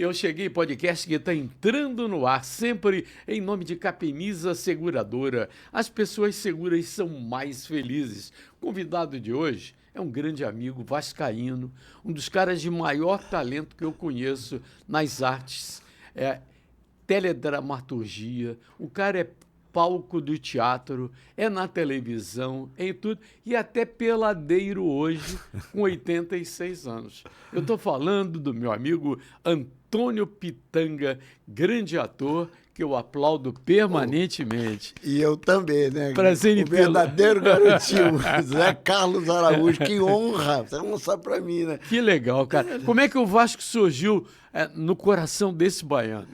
Eu cheguei, podcast que está entrando no ar, sempre em nome de Capemiza Seguradora. As pessoas seguras são mais felizes. O convidado de hoje é um grande amigo vascaíno, um dos caras de maior talento que eu conheço nas artes, teledramaturgia. O cara é palco do teatro, é na televisão, em tudo, e até peladeiro hoje, com 86 anos. Eu estou falando do meu amigo Antônio Pitanga, grande ator, que eu aplaudo permanentemente. E eu também, né? Prazer em o verdadeiro garotinho, Zé Carlos Araújo. Que honra! Você não sabe pra mim, né? Que legal, cara. Como é que o Vasco surgiu no coração desse baiano?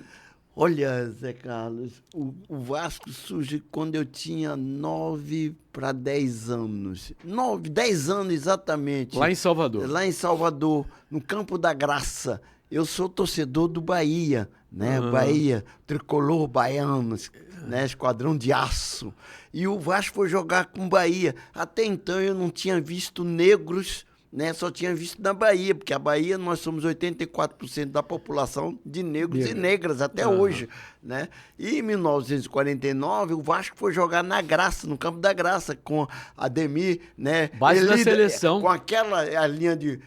Olha, Zé Carlos, o Vasco surge quando eu tinha 9 para 10 anos. 10 anos exatamente. Lá em Salvador. Lá em Salvador, no Campo da Graça. Eu sou torcedor do Bahia, né? Bahia, tricolor baiano, né? Esquadrão de Aço. E o Vasco foi jogar com o Bahia. Até então eu não tinha visto negros, né? Só tinha visto na Bahia, porque a Bahia nós somos 84% da população de negros e negras até hoje, né? E em 1949 o Vasco foi jogar na Graça, no Campo da Graça, com Ademir, né? Base da seleção. Com aquela linha de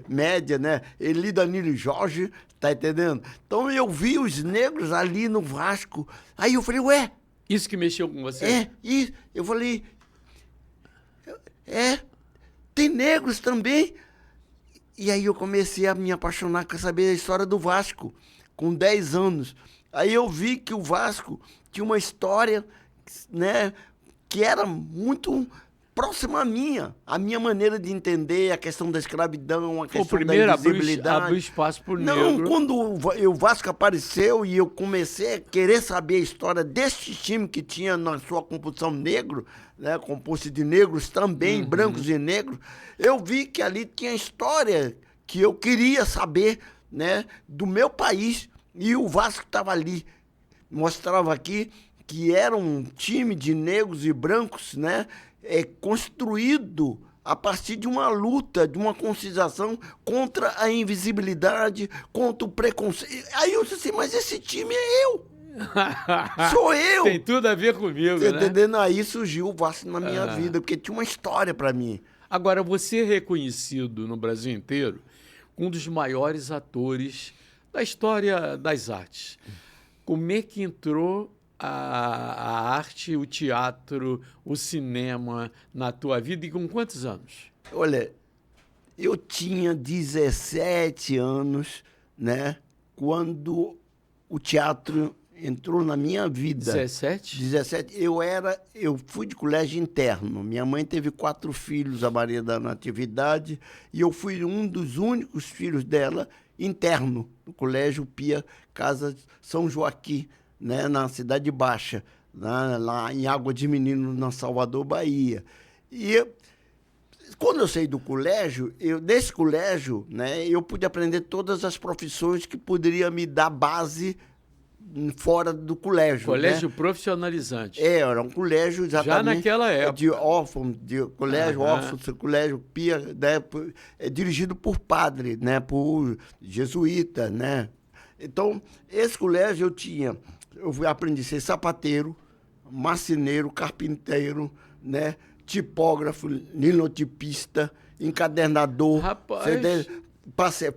média, né? Eli, Danilo e Jorge, tá entendendo? Então eu vi os negros ali no Vasco, aí eu falei, ué... Isso que mexeu com você? E eu falei, tem negros também. E aí eu comecei a me apaixonar, quer saber a história do Vasco, com 10 anos. Aí eu vi que o Vasco tinha uma história, né, que era muito próxima à minha maneira de entender a questão da escravidão, a questão da invisibilidade. Abriu espaço para o negro. Não, quando o Vasco apareceu e eu comecei a querer saber a história desse time que tinha na sua composição negro, né, composto de negros também, brancos e negros, eu vi que ali tinha história que eu queria saber, né, do meu país, e o Vasco estava ali. Mostrava aqui que era um time de negros e brancos, né, construído a partir de uma luta, de uma conscientização contra a invisibilidade, contra o preconceito. Aí eu disse assim, mas esse time é eu. Sou eu. Tem tudo a ver comigo, né? Entendendo? Aí surgiu o Vasco na minha vida, porque tinha uma história para mim. Agora, você é reconhecido no Brasil inteiro como um dos maiores atores da história das artes. Como é que entrou a arte, o teatro, o cinema na tua vida e com quantos anos? Olha, eu tinha 17 anos, né, quando o teatro entrou na minha vida. 17? 17. Eu fui de colégio interno. Minha mãe teve 4 filhos, a Maria da Natividade, e eu fui um dos únicos filhos dela interno, no Colégio Pia Casa São Joaquim, né, na Cidade Baixa, lá em Água de Menino, na Salvador, Bahia. E quando eu saí do colégio, desse colégio, né, eu pude aprender todas as profissões que poderiam me dar base fora do colégio. Colégio, né? Profissionalizante. Era um colégio exatamente... Já naquela época. De órfão, de colégio órfão, colégio Pia, né, dirigido por padre, né, por jesuíta, né? Então, esse colégio eu aprendi a ser sapateiro, marceneiro, carpinteiro, né, tipógrafo, linotipista, encadernador. Rapaz! Passei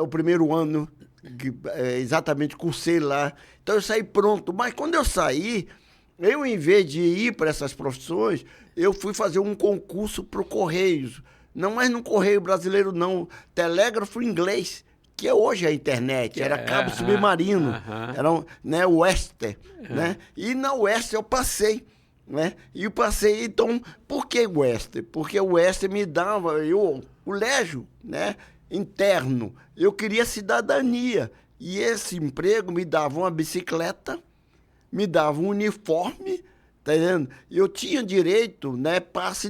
o primeiro ano, exatamente, cursei lá. Então eu saí pronto. Mas quando eu saí, em vez de ir para essas profissões, eu fui fazer um concurso para o Correios. Não mais no Correio Brasileiro, não. Telégrafo inglês, que hoje é a internet, era cabo submarino, era, né, o Wester, né? E na Wester eu passei, né? E eu passei, então, por que Wester? Porque o Wester me dava, o colégio, né, interno, eu queria cidadania, e esse emprego me dava uma bicicleta, me dava um uniforme, tá entendendo? Eu tinha direito, né, passe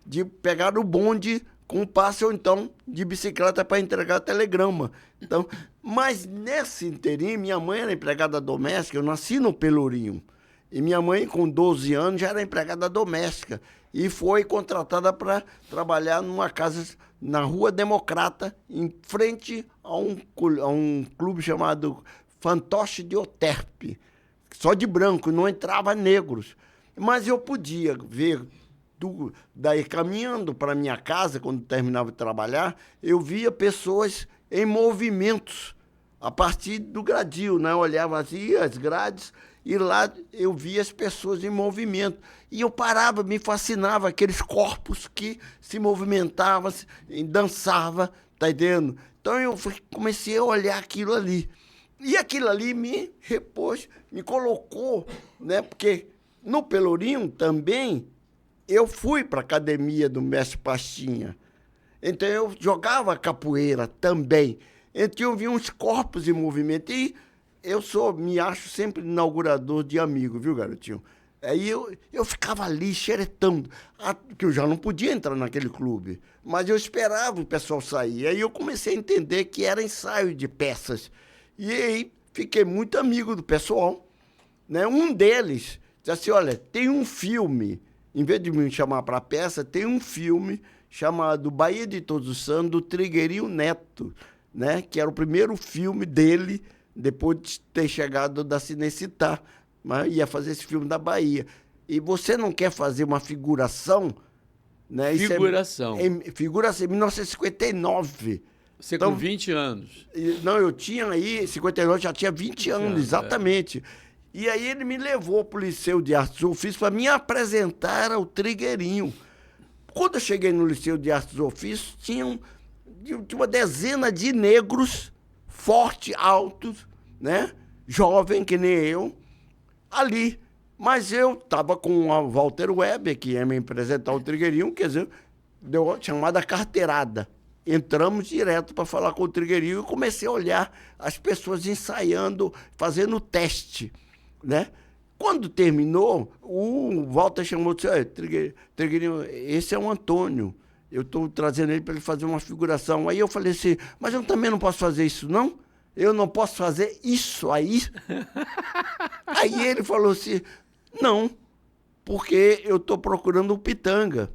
de pegar o bonde com passe ou então de bicicleta para entregar telegrama. Então, mas nesse interim, minha mãe era empregada doméstica, eu nasci no Pelourinho. E minha mãe, com 12 anos, já era empregada doméstica. E foi contratada para trabalhar numa casa na Rua Democrata, em frente a um clube chamado Fantoche de Oterpe, só de branco, não entrava negros. Mas eu podia ver, daí caminhando para minha casa, quando terminava de trabalhar, eu via pessoas em movimentos, a partir do gradil, né? Eu olhava assim, as grades, e lá eu via as pessoas em movimento. E eu parava, me fascinava aqueles corpos que se movimentavam, dançavam, tá entendendo? Então eu comecei a olhar aquilo ali. E aquilo ali me repôs, me colocou, né? Porque no Pelourinho também eu fui para a academia do mestre Pastinha. Então eu jogava capoeira também. Então eu vi uns corpos em movimento. E eu me acho sempre inaugurador de amigo, viu, garotinho? Aí eu ficava ali xeretando, que eu já não podia entrar naquele clube, mas eu esperava o pessoal sair. Aí eu comecei a entender que era ensaio de peças. E aí fiquei muito amigo do pessoal, né? Um deles disse assim, olha, tem um filme, em vez de me chamar para a peça, tem um filme chamado Bahia de Todos os Santos, do Trigueirinho Neto, né? Que era o primeiro filme dele, depois de ter chegado da Cinecittà, mas ia fazer esse filme da Bahia. E você não quer fazer uma figuração? Né? Figuração. Figuração, em 1959. Você então, com 20 anos. Não, eu tinha aí, 59, já tinha 20 anos, exatamente. E aí ele me levou para o Liceu de Artes e Ofícios para me apresentar ao Trigueirinho. Quando eu cheguei no Liceu de Artes e Ofícios, tinha uma dezena de negros, fortes, altos, né? Jovem, que nem eu, ali. Mas eu estava com o Walter Weber, que ia me apresentar o Trigueirinho, quer dizer, deu a chamada carteirada. Entramos direto para falar com o Trigueirinho e comecei a olhar as pessoas ensaiando, fazendo teste, né? Quando terminou, o Walter chamou e disse, Trigueirinho, esse é o Antônio. Eu estou trazendo ele para ele fazer uma figuração. Aí eu falei assim, mas eu também não posso fazer isso, não? Eu não posso fazer isso aí? Aí ele falou assim, não, porque eu estou procurando o Pitanga.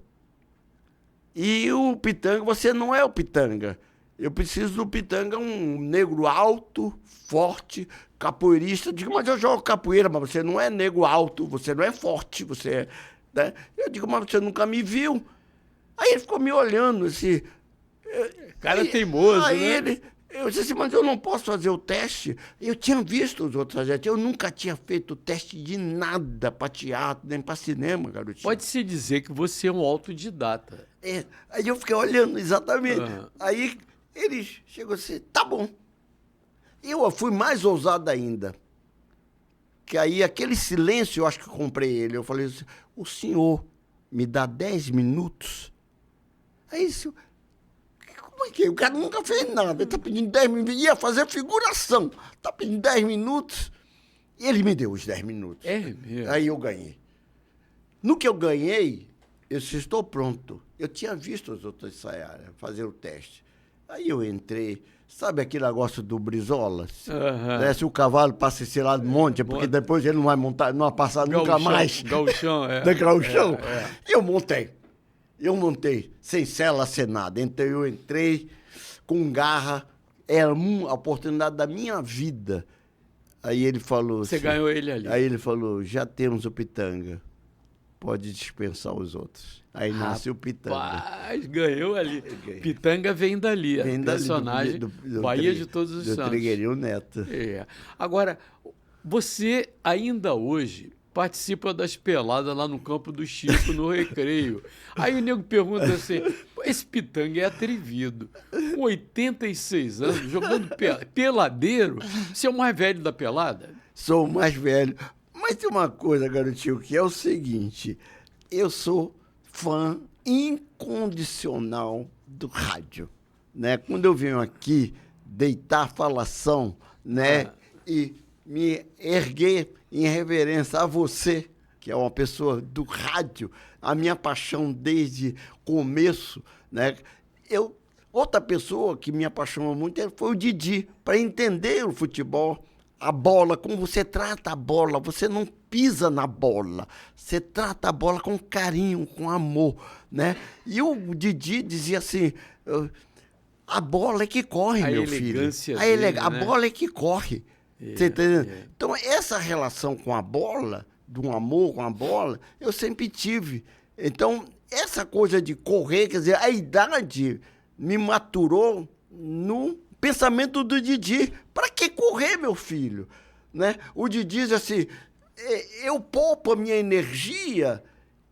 E o Pitanga, você não é o Pitanga. Eu preciso do Pitanga, um negro alto, forte, capoeirista. Eu digo, mas eu jogo capoeira, mas você não é negro alto, você não é forte, você é... Né? Eu digo, mas você nunca me viu. Aí ele ficou me olhando, assim... Cara teimoso, aí né? Eu disse assim, mas eu não posso fazer o teste. Eu tinha visto os outros agentes, eu nunca tinha feito teste de nada para teatro, nem para cinema, garotinho. Pode-se dizer que você é um autodidata. Aí eu fiquei olhando, exatamente. Aí ele chegou assim, tá bom. Eu fui mais ousado ainda. Que aí aquele silêncio, eu acho que eu comprei ele. Eu falei assim, o senhor me dá 10 minutos? Aí disse, como é que é? O cara nunca fez nada, ele tá pedindo 10 minutos, ia fazer figuração, tá pedindo 10 minutos. E ele me deu os 10 minutos. É mesmo? Aí eu ganhei. No que eu ganhei, eu disse, estou pronto. Eu tinha visto os outros ensaiarem, fazer o teste. Aí eu entrei, sabe aquele negócio do Brizola? Né? Se o cavalo passa esse lado monte, é porque depois ele não vai montar, não vai passar nunca mais. Gauchão, Gauchão. Eu montei, sem cela, sem nada. Então eu entrei com garra, era a oportunidade da minha vida. Aí ele falou... Você ganhou ele ali. Aí ele falou, já temos o Pitanga, pode dispensar os outros. Aí nasce o Pitanga. Rapaz, ganhou ali. Pitanga vem dali, vem personagem do Bahia de Todos os Santos. Do Trigueirinho Neto. Agora, você ainda hoje participa das peladas lá no Campo do Chico, no Recreio. Aí o nego pergunta assim, esse Pitanga é atrevido, com 86 anos, jogando peladeiro, você é o mais velho da pelada? Sou o mais velho. Mas tem uma coisa, garotinho, que é o seguinte, eu sou fã incondicional do rádio, né? Quando eu venho aqui deitar a falação, né, e me erguer em reverência a você, que é uma pessoa do rádio, a minha paixão desde o começo, né? Outra pessoa que me apaixonou muito foi o Didi, para entender o futebol, a bola, como você trata a bola, você não pisa na bola, você trata a bola com carinho, com amor, né? E o Didi dizia assim, a bola é que corre, meu filho. A né? bola é que corre. Você entendeu? Então, essa relação com a bola, do amor com a bola, eu sempre tive. Então, essa coisa de correr, quer dizer, a idade me maturou no pensamento do Didi. Para que correr, meu filho? Né? O Didi diz assim, eu poupo a minha energia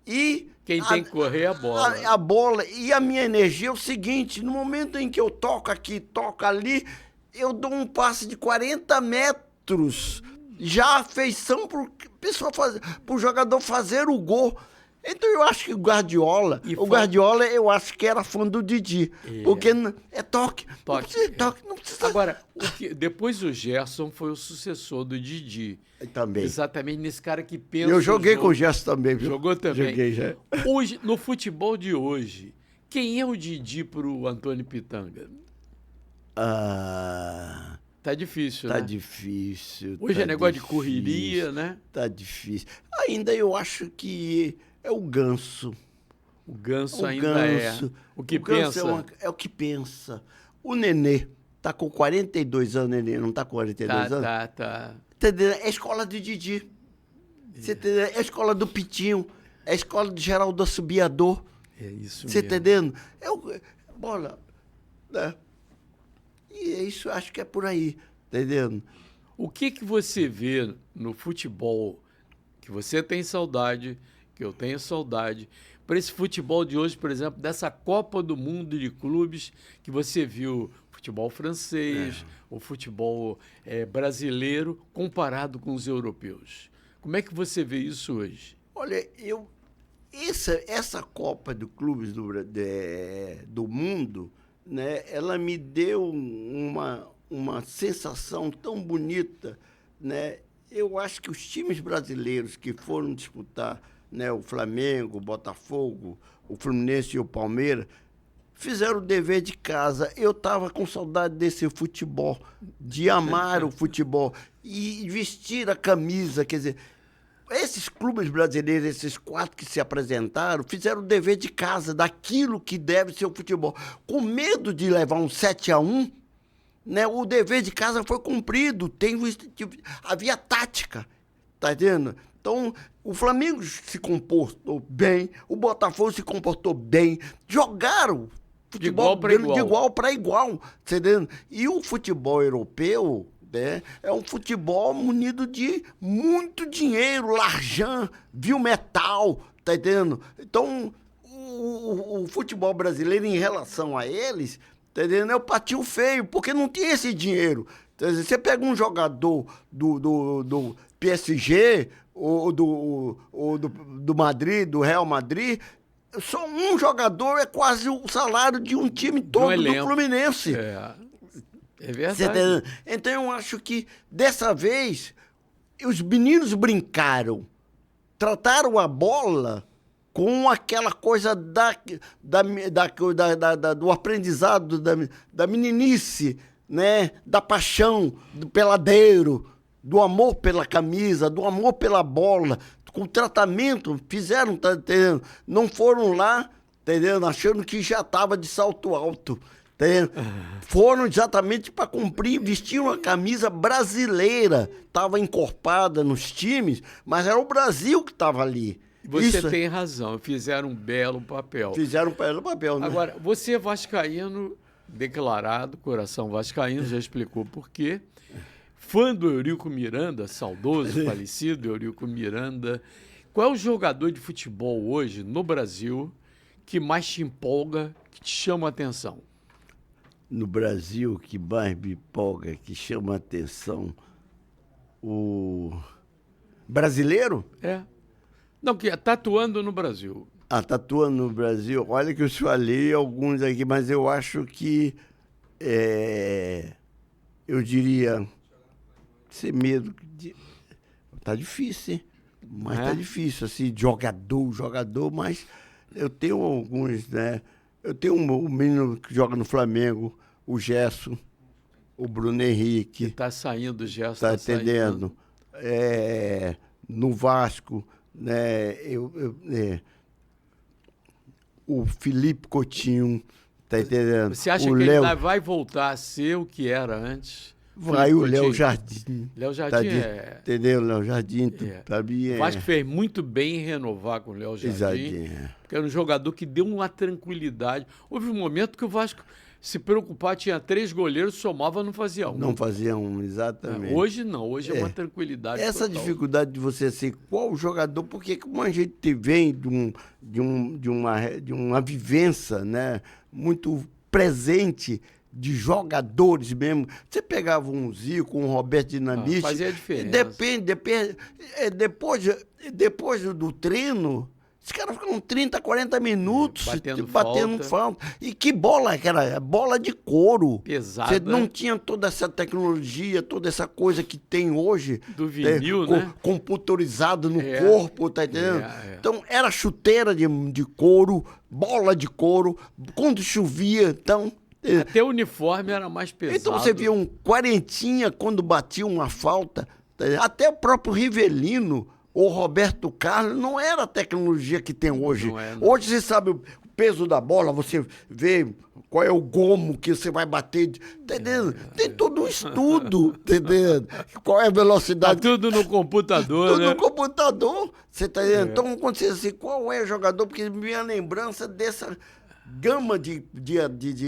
e... Quem tem que correr é a bola. A bola. E a minha energia é o seguinte, no momento em que eu toco aqui, toco ali, eu dou um passe de 40 metros. Já a afeição para o jogador fazer o gol. Então eu acho que o Guardiola, eu acho que era fã do Didi. Porque é toque. Não precisa. Agora, depois o Gerson foi o sucessor do Didi. Também. Exatamente nesse cara que pensa. Eu joguei com o Gerson também, viu? Jogou também. Joguei já. Hoje, no futebol de hoje, quem é o Didi pro Antônio Pitanga? Tá difícil, né? Tá difícil. Hoje é negócio de correria, né? Tá difícil. Ainda eu acho que é o Ganso. O Ganso ainda é. O que pensa? É o que pensa. O Nenê tá com 42 anos, Nenê, não tá com 42 anos? Tá. Entendeu? É a escola do Didi. Você entendeu? É a escola do Pitinho. É a escola do Geraldo Assobiador. É isso mesmo. Você entendendo? Bola. Né? E é isso, acho que é por aí. Entendendo? O que você vê no futebol que você tem saudade, que eu tenho saudade, para esse futebol de hoje, por exemplo, dessa Copa do Mundo de clubes que você viu, futebol francês, o futebol brasileiro, comparado com os europeus? Como é que você vê isso hoje? Olha, essa Copa de Clubes do Mundo, né, ela me deu uma sensação tão bonita, né? Eu acho que os times brasileiros que foram disputar, né, o Flamengo, o Botafogo, o Fluminense e o Palmeiras, fizeram o dever de casa. Eu estava com saudade desse futebol, de amar o futebol e vestir a camisa. Quer dizer, esses clubes brasileiros, esses 4 que se apresentaram, fizeram o dever de casa daquilo que deve ser o futebol. Com medo de levar um 7-1, né, o dever de casa foi cumprido. Havia tática, tá entendendo? Então, o Flamengo se comportou bem, o Botafogo se comportou bem, jogaram futebol de igual para igual, tá entendendo? E o futebol europeu, né, é um futebol munido de muito dinheiro, larjan, viu metal, tá entendendo? Então, o futebol brasileiro, em relação a eles, tá entendendo? É o patinho feio, porque não tinha esse dinheiro. Você pega um jogador do PSG ou do Madrid, do Real Madrid, só um jogador é quase o salário de um time todo do Fluminense. É verdade. Então eu acho que dessa vez os meninos brincaram, trataram a bola com aquela coisa do aprendizado, da meninice, né? Da paixão, do peladeiro, do amor pela camisa, do amor pela bola, com tratamento, fizeram, tá entendendo? Não foram lá, entendendo? Achando que já estava de salto alto. Entendendo? Foram exatamente para cumprir, vestiram a camisa brasileira, estava encorpada nos times, mas era o Brasil que estava ali. Você tem razão, fizeram um belo papel. Fizeram um belo papel, né? Agora, você é vascaíno declarado, coração vascaíno, já explicou por quê. Fã do Eurico Miranda, saudoso, falecido Eurico Miranda. Qual é o jogador de futebol hoje, no Brasil, que mais te empolga, que te chama a atenção? No Brasil, que mais me empolga, que chama a atenção, o brasileiro? Não, que está atuando no Brasil. Tatuando no Brasil. Olha que eu falei alguns aqui, mas eu acho que, eu diria, sem medo, tá difícil, hein? Mas tá difícil, assim, jogador, mas eu tenho alguns, né? Eu tenho um menino que joga no Flamengo, o Gerson, o Bruno Que Henrique, está saindo, o Gerson tá está entendendo? No Vasco, né? O Felipe Coutinho, tá entendendo? Você acha o que Léo, ele vai voltar a ser o que era antes? vai Felipe o Léo Coutinho? Jardim. Léo Jardim tá é... Entendeu? Léo Jardim, É. pra mim O Vasco fez muito bem em renovar com o Léo Jardim, porque era um jogador que deu uma tranquilidade. Houve um momento que o Vasco se preocupar, tinha 3 goleiros, somava, não fazia um. Não fazia um, exatamente. Hoje não, hoje é uma tranquilidade Essa total. dificuldade de você ser qual jogador, porque como a gente vem de uma vivência, né, muito presente de jogadores mesmo. Você pegava um Zico, um Roberto Dinamite. Fazia a diferença. Depois do treino, os caras ficam 30, 40 minutos batendo falta. E que bola que era? Bola de couro. Pesada. Você não tinha toda essa tecnologia, toda essa coisa que tem hoje. Do vinil, né? Computurizado no corpo, tá entendendo? Então, era chuteira de couro, bola de couro. Quando chovia, então... Até o uniforme era mais pesado. Então você via um quarentinha quando batia uma falta. Até o próprio Rivelino ou Roberto Carlos não era a tecnologia que tem hoje. Não. Hoje você sabe o peso da bola, você vê qual é o gomo que você vai bater. Tá entendendo? Tem todo um estudo, entendendo? Qual é a velocidade. Tá tudo no computador, tudo né? no computador. Você tá entendendo? Então, quando você diz assim, qual é o jogador? Porque minha lembrança dessa gama de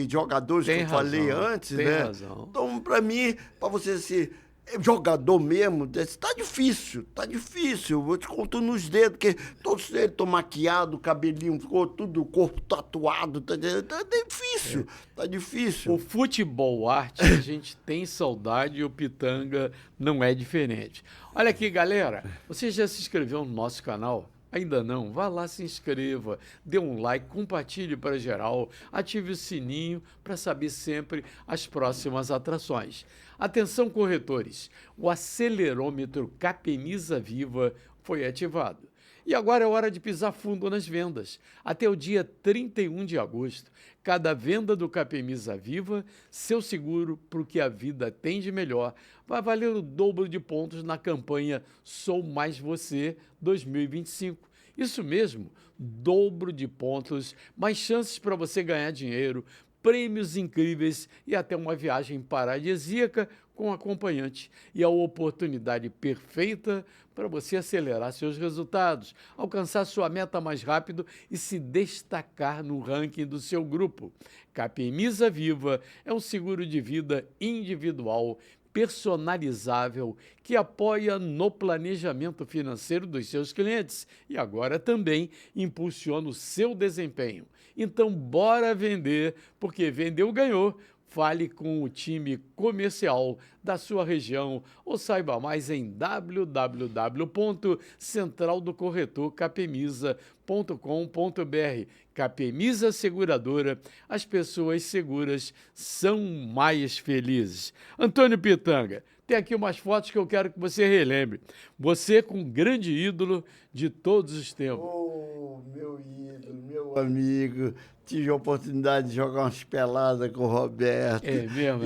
jogadores tem que eu razão, falei antes, tem né? Razão. Então, para mim, para você ser jogador mesmo, tá difícil, tá difícil. Vou te contar nos dedos, porque todos eles estão maquiados, o cabelinho ficou tudo, o corpo tatuado, tá difícil, tá difícil. O futebol arte, a gente tem saudade e o Pitanga não é diferente. Olha aqui, galera, você já se inscreveu no nosso canal? Ainda não? Vá lá, se inscreva, dê um like, compartilhe para geral, ative o sininho para saber sempre as próximas atrações. Atenção, corretores, o acelerômetro Capemisa Viva foi ativado. E agora é hora de pisar fundo nas vendas. Até o dia 31 de agosto, cada venda do Capemisa Viva, seu seguro para o que a vida tem de melhor, vai valer o dobro de pontos na campanha Sou Mais Você 2025. Isso mesmo, dobro de pontos, mais chances para você ganhar dinheiro, prêmios incríveis e até uma viagem paradisíaca com acompanhante. E a oportunidade perfeita para você acelerar seus resultados, alcançar sua meta mais rápido e se destacar no ranking do seu grupo. Capemisa Viva é um seguro de vida individual, personalizável, que apoia no planejamento financeiro dos seus clientes e agora também impulsiona o seu desempenho. Então, bora vender, porque vendeu, ganhou. Fale com o time comercial da sua região ou saiba mais em www.centraldocorretorcapemisa.com.br. Capemisa Seguradora, as pessoas seguras são mais felizes. Antônio Pitanga, tem aqui umas fotos que eu quero que você relembre. Você com um grande ídolo de todos os tempos. Oh, meu ídolo, meu amigo. Tive a oportunidade de jogar umas peladas com o Roberto. É mesmo?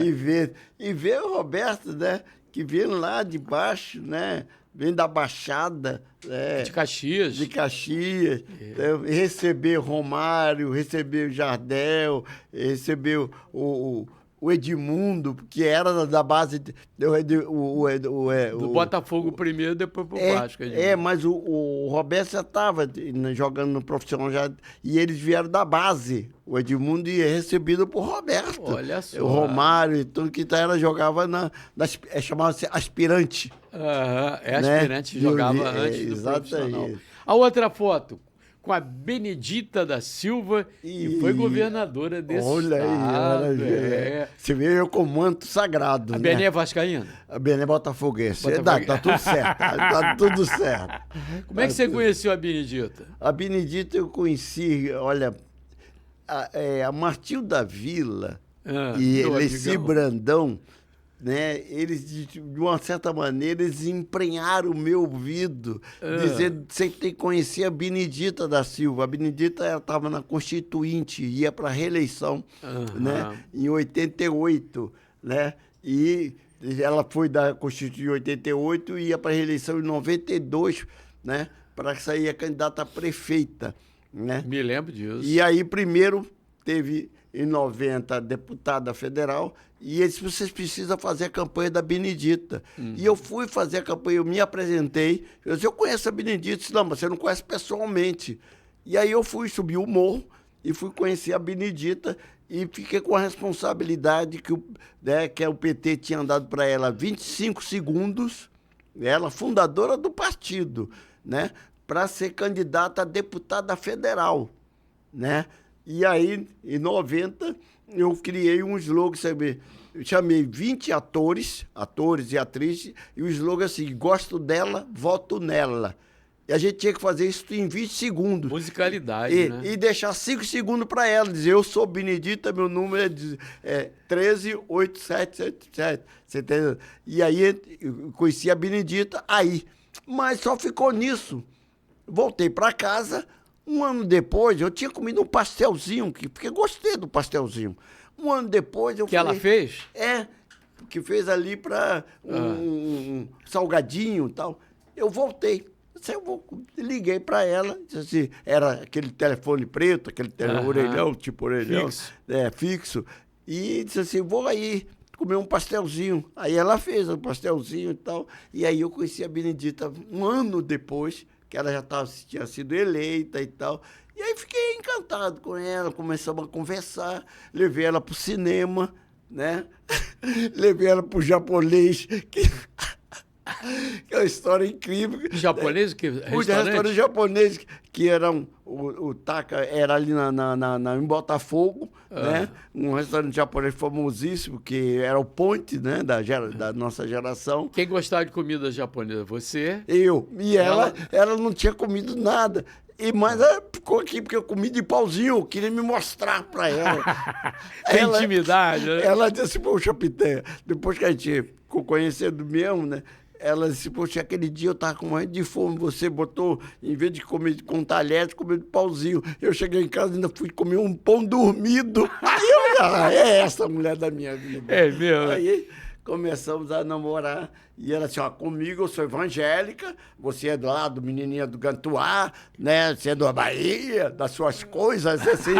E ver o Roberto, né? Que vem lá de baixo, né? Vem da Baixada. Né? De Caxias. De Caxias. Então, receber Romário, receber o Jardel, receber o Edmundo, que era da base do Botafogo primeiro, depois pro Vasco. Mas o Roberto já estava jogando no profissional já, e eles vieram da base. O Edmundo ia recebido por Roberto. Olha só. O Romário e tudo que chamava chamava-se aspirante. Aspirante, jogava antes do profissional. A outra foto, com a Benedita da Silva, que foi governadora desse estado. Você vê eu com manto sagrado. A Bené é vascaína? A Bené é botafoguense. Tá tudo certo. Tá tudo certo. Como é que você conheceu a Benedita? A Benedita eu conheci, olha, a Martil da Vila e Leci Brandão, né? Eles, de uma certa maneira, eles emprenharam o meu ouvido, dizendo que você tem que conhecer a Benedita da Silva. A Benedita estava na Constituinte, ia para a reeleição, né? Em 88, né? E ela foi da Constituinte em 88 e ia para a reeleição em 92, né? Para sair a candidata a prefeita, né? Me lembro disso. E aí, primeiro, teve em 90 deputada federal, e eles disse, vocês precisam fazer a campanha da Benedita. E eu fui fazer a campanha, eu me apresentei, eu disse, eu conheço a Benedita, disse, não, mas você não conhece pessoalmente. E aí eu fui subir o morro e fui conhecer a Benedita e fiquei com a responsabilidade que o PT tinha dado para ela 25 segundos, ela fundadora do partido, né, para ser candidata a deputada federal, né? E aí, em 90, eu criei um slogan, sabe? Eu chamei 20 atores e atrizes, e o slogan assim, gosto dela, voto nela. E a gente tinha que fazer isso em 20 segundos. Musicalidade, né? E deixar 5 segundos para ela, dizer, eu sou Benedita, meu número é 138777. Você entendeu? E aí, eu conheci a Benedita aí. Mas só ficou nisso. Voltei para casa. Um ano depois, eu tinha comido um pastelzinho, porque gostei do pastelzinho. Um ano depois, eu Que ela fez? Que fez ali para um salgadinho e tal. Eu voltei. Liguei para ela, disse assim, era aquele telefone preto, aquele orelhão, tipo orelhão. Fixo. Fixo. E disse assim, vou aí comer um pastelzinho. Aí ela fez um pastelzinho e tal. E aí eu conheci a Benedita um ano depois, que ela já tinha sido eleita e tal. E aí fiquei encantado com ela, começamos a conversar, levei ela pro cinema, né? Levei ela pro japonês, que é uma história incrível. Japonês? Que Restaurante japonês, que era o Taka era ali em Botafogo, né? Um restaurante japonês famosíssimo, que era o ponte, né? Da nossa geração. Quem gostava de comida japonesa? Você? Eu. E ela não tinha comido nada. Mas ela ficou aqui porque eu comi de pauzinho, eu queria me mostrar para ela. Tem intimidade, né? Ela disse, poxa, Pitanha, depois que a gente ficou conhecendo mesmo, né? Ela disse, poxa, aquele dia eu tava com morrendo de fome, você botou, em vez de comer com talher, comer de pauzinho. Eu cheguei em casa e ainda fui comer um pão dormido. Aí é essa a mulher da minha vida. É mesmo? Aí começamos a namorar. E ela disse, ó, comigo eu sou evangélica, você é lá do Menininha do Gantuá, né? Você é da Bahia, das suas coisas, assim.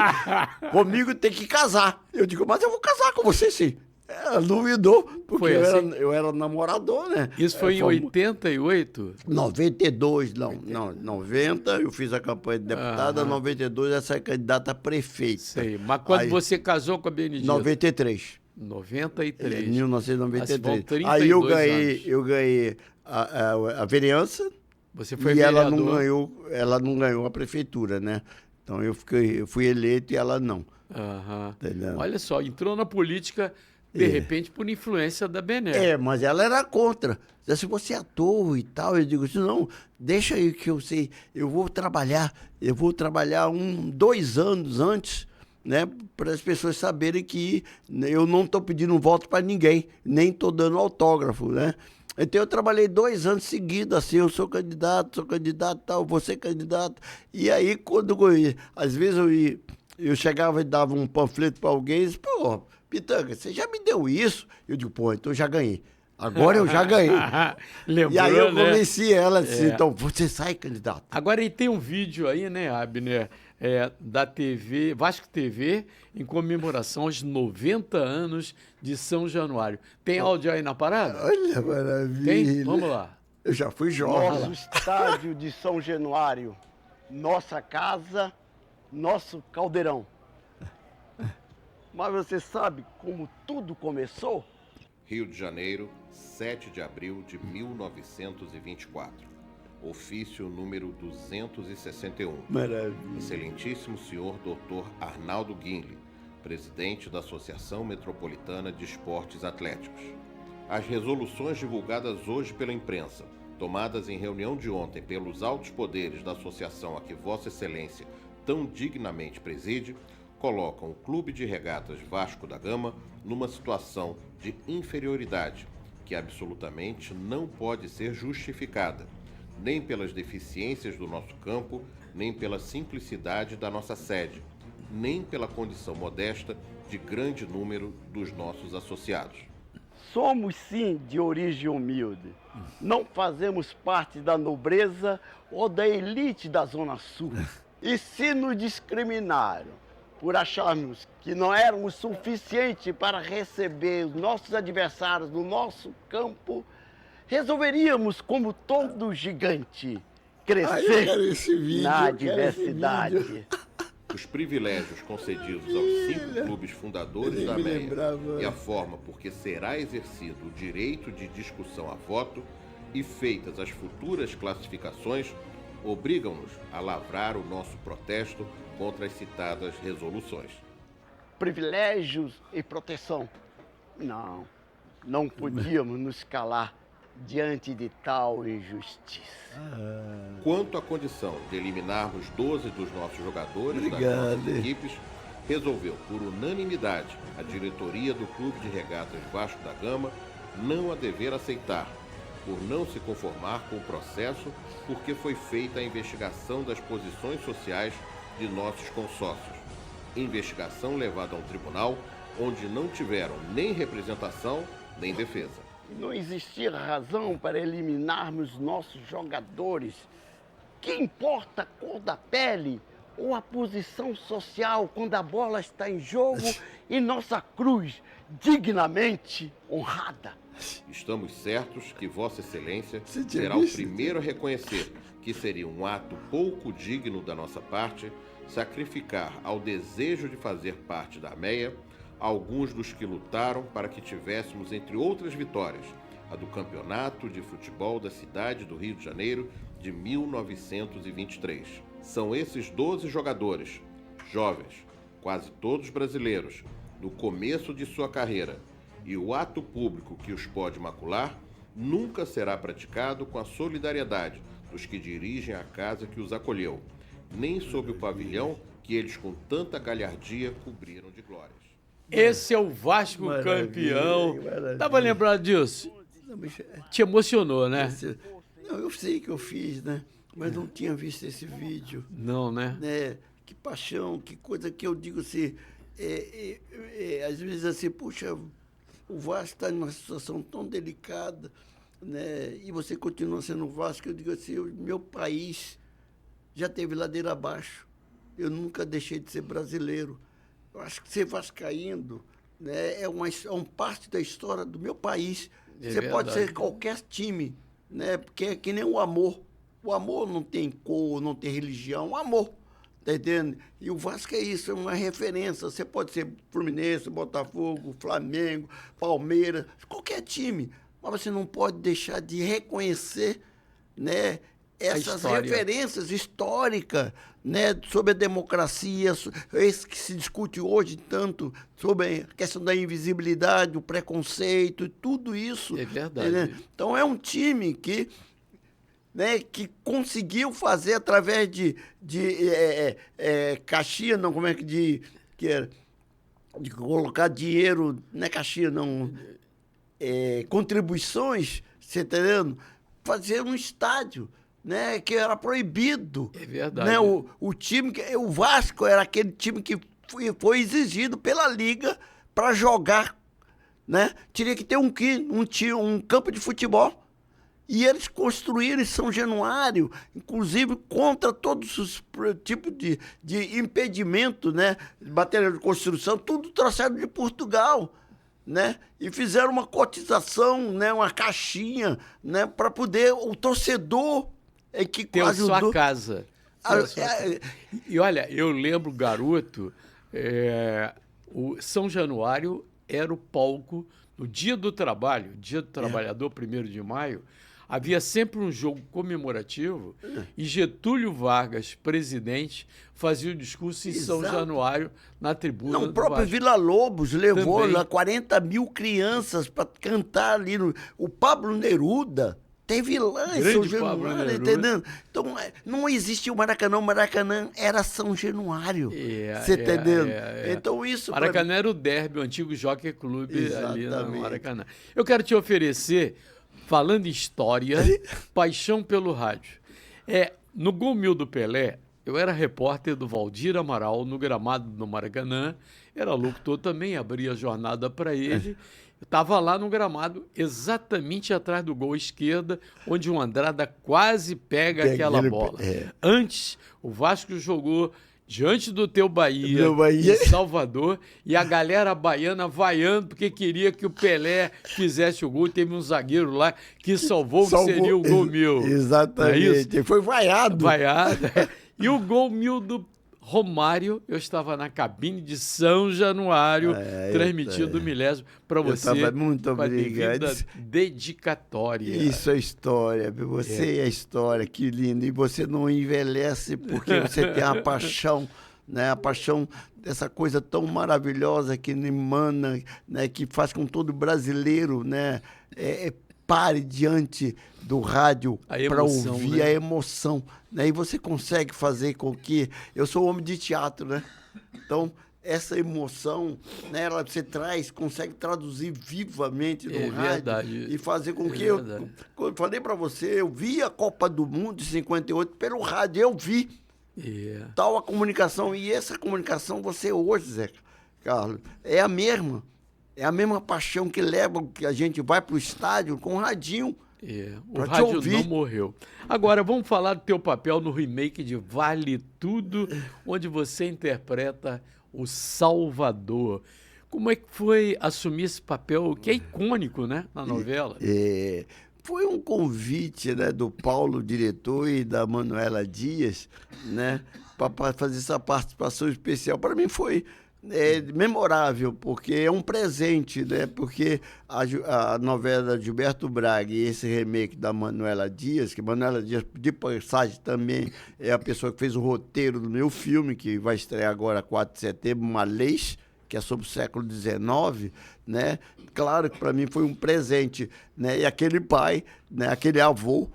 Comigo tem que casar. Eu digo, mas eu vou casar com você, sim. Ela duvidou, porque eu era namorador, né? Isso foi em 88? 92, não, 90, eu fiz a campanha de deputada, 92, essa é candidata a prefeita. Sei, mas quando você casou com a Benedita? 93. 93. 1993. Aí eu ganhei a vereança. Você foi e vereador. ela não ganhou a prefeitura, né? Então eu fui eleito e ela não. Olha só, entrou na política de repente por influência da Bené. Mas ela era contra. Se você é ator e tal, eu digo assim, não, deixa aí que eu sei, eu vou trabalhar 2 anos antes, né, para as pessoas saberem que eu não estou pedindo voto para ninguém, nem estou dando autógrafo, né? Então eu trabalhei 2 anos seguidos, assim, eu sou candidato, tal, vou ser candidato. E aí, às vezes eu chegava e dava um panfleto para alguém e disse, pô, Pitanga, você já me deu isso? Eu digo, pô, então eu já ganhei. Agora eu já ganhei. Lembrou, e aí eu né? convenci ela, disse, então você sai, candidato. Agora, e tem um vídeo aí, né, Abner, da TV, Vasco TV, em comemoração aos 90 anos de São Januário. Tem áudio aí na parada? Olha, maravilha. Tem? Vamos lá. Eu já fui jovem. Nosso estádio de São Januário, nossa casa, nosso caldeirão. Mas você sabe como tudo começou? Rio de Janeiro, 7 de abril de 1924. Ofício número 261. Maravilha. Excelentíssimo senhor Dr. Arnaldo Guinle, presidente da Associação Metropolitana de Esportes Atléticos. As resoluções divulgadas hoje pela imprensa, tomadas em reunião de ontem pelos altos poderes da associação a que Vossa Excelência tão dignamente preside, colocam o Clube de Regatas Vasco da Gama numa situação de inferioridade que absolutamente não pode ser justificada, nem pelas deficiências do nosso campo, nem pela simplicidade da nossa sede, nem pela condição modesta de grande número dos nossos associados. Somos, sim, de origem humilde. Não fazemos parte da nobreza ou da elite da Zona Sul. E se nos discriminaram por acharmos que não éramos suficientes para receber os nossos adversários no nosso campo, resolveríamos, como todo gigante, crescer na diversidade. Os privilégios concedidos aos 5 clubes fundadores da MEIA e a forma por que será exercido o direito de discussão a voto e feitas as futuras classificações obrigam-nos a lavrar o nosso protesto contra as citadas resoluções. Privilégios e proteção. Não podíamos nos calar diante de tal injustiça. Quanto à condição de eliminarmos 12 dos nossos jogadores das nossas equipes, resolveu por unanimidade a diretoria do Clube de Regatas Vasco da Gama não a dever aceitar, por não se conformar com o processo, porque foi feita a investigação das posições sociais de nossos consórcios. Investigação levada a um tribunal onde não tiveram nem representação nem defesa. Não existia razão para eliminarmos nossos jogadores. Que importa a cor da pele ou a posição social quando a bola está em jogo e nossa cruz dignamente honrada? Estamos certos que Vossa Excelência será o primeiro a reconhecer que seria um ato pouco digno da nossa parte sacrificar ao desejo de fazer parte da MEIA alguns dos que lutaram para que tivéssemos, entre outras vitórias, a do Campeonato de Futebol da cidade do Rio de Janeiro de 1923. São esses 12 jogadores, jovens, quase todos brasileiros, no começo de sua carreira, e o ato público que os pode macular nunca será praticado com a solidariedade dos que dirigem a casa que os acolheu, nem sob o pavilhão que eles com tanta galhardia cobriram de glórias. Esse é o Vasco campeão. Tava lembrado disso? Te emocionou, né? Não, eu sei que eu fiz, né? Mas não tinha visto esse vídeo. Não, né? Que paixão, que coisa que eu digo assim, às vezes assim, puxa, o Vasco está numa situação tão delicada, né? E você continua sendo Vasco, eu digo assim, o meu país já teve ladeira abaixo. Eu nunca deixei de ser brasileiro. Eu acho que ser vascaíno, né, é uma parte da história do meu país. Você pode ser qualquer time, né? Porque é que nem o amor. O amor não tem cor, não tem religião, o amor. Tá entendendo? E o Vasco é isso, é uma referência. Você pode ser Fluminense, Botafogo, Flamengo, Palmeiras, qualquer time. Mas você não pode deixar de reconhecer, né, essas referências históricas, né, sobre a democracia, esse que se discute hoje tanto sobre a questão da invisibilidade, o preconceito, tudo isso. É verdade. Né? Então é um time que, né, que conseguiu fazer através de caixinha, não, como é que era? De colocar dinheiro, não é caixinha, não, contribuições, você entendendo? Fazer um estádio, né, que era proibido. É verdade. Né, o Vasco era aquele time que foi exigido pela Liga para jogar, né? Teria que ter um campo de futebol. E eles construíram em São Januário, inclusive contra todos os tipos de impedimento, né? Material de construção, tudo trouxeram de Portugal, né? E fizeram uma cotização, né? Uma caixinha, né? Para poder o torcedor que ter a ajudou. sua casa. E olha, eu lembro, garoto, o São Januário era o palco no Dia do Trabalho, Dia do Trabalhador, 1º de maio, havia sempre um jogo comemorativo e Getúlio Vargas, presidente, fazia o discurso em São Januário, na tribuna do O próprio Vasco. Villa-Lobos levou Também. lá 40 mil crianças para cantar ali. O Pablo Neruda teve lá em Grande São Pablo Januário, Neruda. entendendo? Então, não existia o Maracanã era São Januário. Você entendendo? Então, isso... Maracanã era o derby, o antigo Jockey Club ali no Exatamente. Maracanã. Eu quero te oferecer, falando em história, paixão pelo rádio. No Gol Mil do Pelé, eu era repórter do Valdir Amaral no gramado do Maracanã, era locutor também, abria a jornada para ele. Estava lá no gramado, exatamente atrás do gol à esquerda, onde o Andrada quase pega aquela bola. Antes, o Vasco jogou diante do teu Bahia, em Salvador, e a galera baiana vaiando porque queria que o Pelé fizesse o gol. Teve um zagueiro lá que salvou, que seria o gol mil. Exatamente. Foi vaiado. Vaiado. E o gol mil do Romário, eu estava na cabine de São Januário, transmitindo o milésimo para você. Muito obrigado. Dedicatória. Isso é história, você é história, que lindo. E você não envelhece porque você tem a paixão, né? A paixão dessa coisa tão maravilhosa que emana, né? Que faz com todo brasileiro, né? Pare diante do rádio para ouvir, né? A emoção, né? E você consegue fazer com que... Eu sou homem de teatro, né? Então, essa emoção, né, você consegue traduzir vivamente no rádio e fazer com que... Eu falei para você, eu vi a Copa do Mundo de 58 pelo rádio, eu vi tal a comunicação. E essa comunicação, você hoje, Zé Carlos, é a mesma. É a mesma paixão que leva que a gente vai para o estádio com o radinho. O rádio não morreu. Agora, vamos falar do teu papel no remake de Vale Tudo, onde você interpreta o Salvador. Como é que foi assumir esse papel, que é icônico, né, na novela? Foi um convite, né, do Paulo, diretor, e da Manuela Dias, né, para fazer essa participação especial. Para mim foi... memorável, porque é um presente, né? Porque a novela de Gilberto Braga e esse remake da Manuela Dias, que Manuela Dias, de passagem, também é a pessoa que fez o roteiro do meu filme, que vai estrear agora 4 de setembro, Malês, que é sobre o século XIX, né? Claro que para mim foi um presente, né? E aquele pai, né? Aquele avô,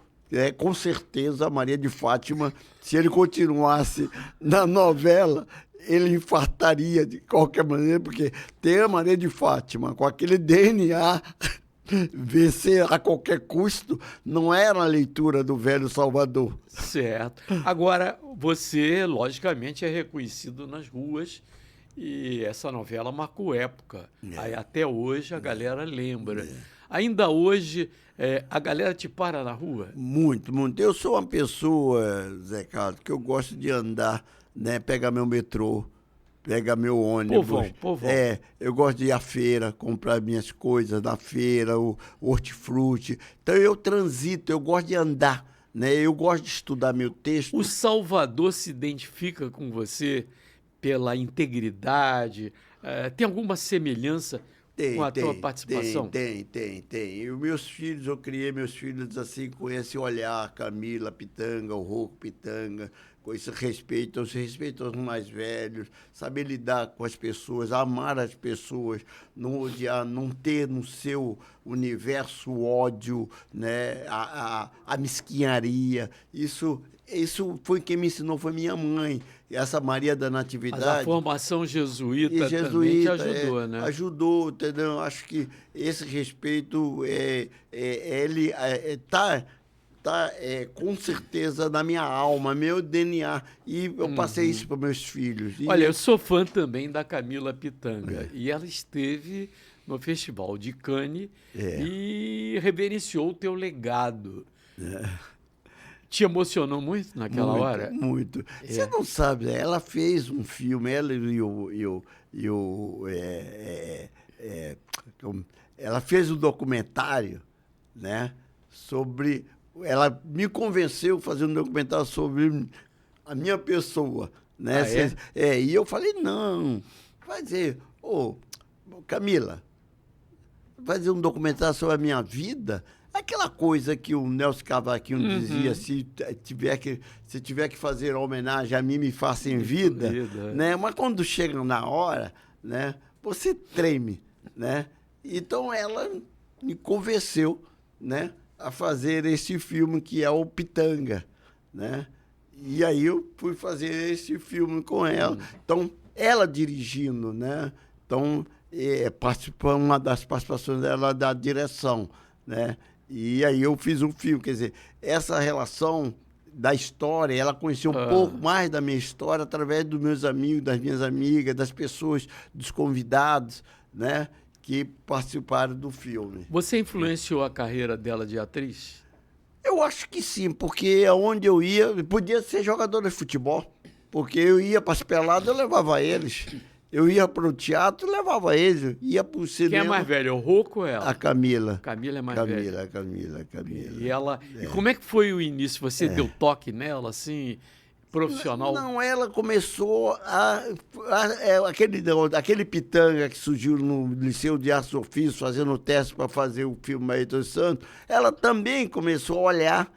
com certeza, a Maria de Fátima, se ele continuasse na novela, ele infartaria de qualquer maneira, porque ter a Maria de Fátima com aquele DNA, vencer a qualquer custo, não era a leitura do velho Salvador. Certo. Agora, você, logicamente, é reconhecido nas ruas e essa novela marcou época. Aí, até hoje a galera lembra. Ainda hoje, a galera te para na rua? Muito, muito. Eu sou uma pessoa, Zé Carlos, que eu gosto de andar, né, pegar meu metrô, pegar meu ônibus. Povão. Eu gosto de ir à feira, comprar minhas coisas na feira, o hortifruti. Então eu transito, eu gosto de andar, né? Eu gosto de estudar meu texto. O Salvador se identifica com você pela integridade? Tem alguma semelhança com a tua participação? Tem. E os meus filhos, eu criei meus filhos assim, com esse olhar, Camila Pitanga, o Rocco Pitanga, com esse respeito, os respeito aos mais velhos, saber lidar com as pessoas, amar as pessoas, não odiar, não ter no seu universo o ódio, né, a mesquinharia. Isso foi quem me ensinou, foi minha mãe. Essa Maria da Natividade. Mas a formação jesuíta também te ajudou, né? Ajudou, entendeu? Acho que esse respeito, ele está com certeza na minha alma, meu DNA. E eu passei isso para meus filhos. Olha, eu sou fã também da Camila Pitanga. E ela esteve no Festival de Cannes e reverenciou o teu legado. Te emocionou muito naquela hora? Muito. Você não sabe, ela fez um filme, ela ela fez um documentário, né, sobre... Ela me convenceu a fazer um documentário sobre a minha pessoa, né? E eu falei, não, fazer... Camila, fazer um documentário sobre a minha vida... Aquela coisa que o Nelson Cavaquinho dizia, se tiver que fazer homenagem a mim, me faça em vida, né? Mas quando chega na hora, né, você treme, né? Então ela me convenceu, né, a fazer esse filme que é o Pitanga, né? E aí eu fui fazer esse filme com ela. Então, ela dirigindo, né? Então, uma das participações dela da direção, né? E aí eu fiz um filme, quer dizer, essa relação da história, ela conheceu um pouco mais da minha história através dos meus amigos, das minhas amigas, das pessoas, dos convidados, né? que participaram do filme. Você influenciou a carreira dela de atriz? Eu acho que sim, porque aonde eu ia, podia ser jogador de futebol, porque eu ia para as peladas, eu levava eles. Eu ia para o teatro, levava eles. Ia para o cinema. Quem é mais velho, o Rocco ou ela? A Camila. Camila é mais velha. Camila. E ela. E como é que foi o início? Você deu toque nela, assim, profissional? Não, ela começou aquele pitanga que surgiu no Liceu de Artes e Ofícios, fazendo teste para fazer o filme Ayrton Santos, ela também começou a olhar,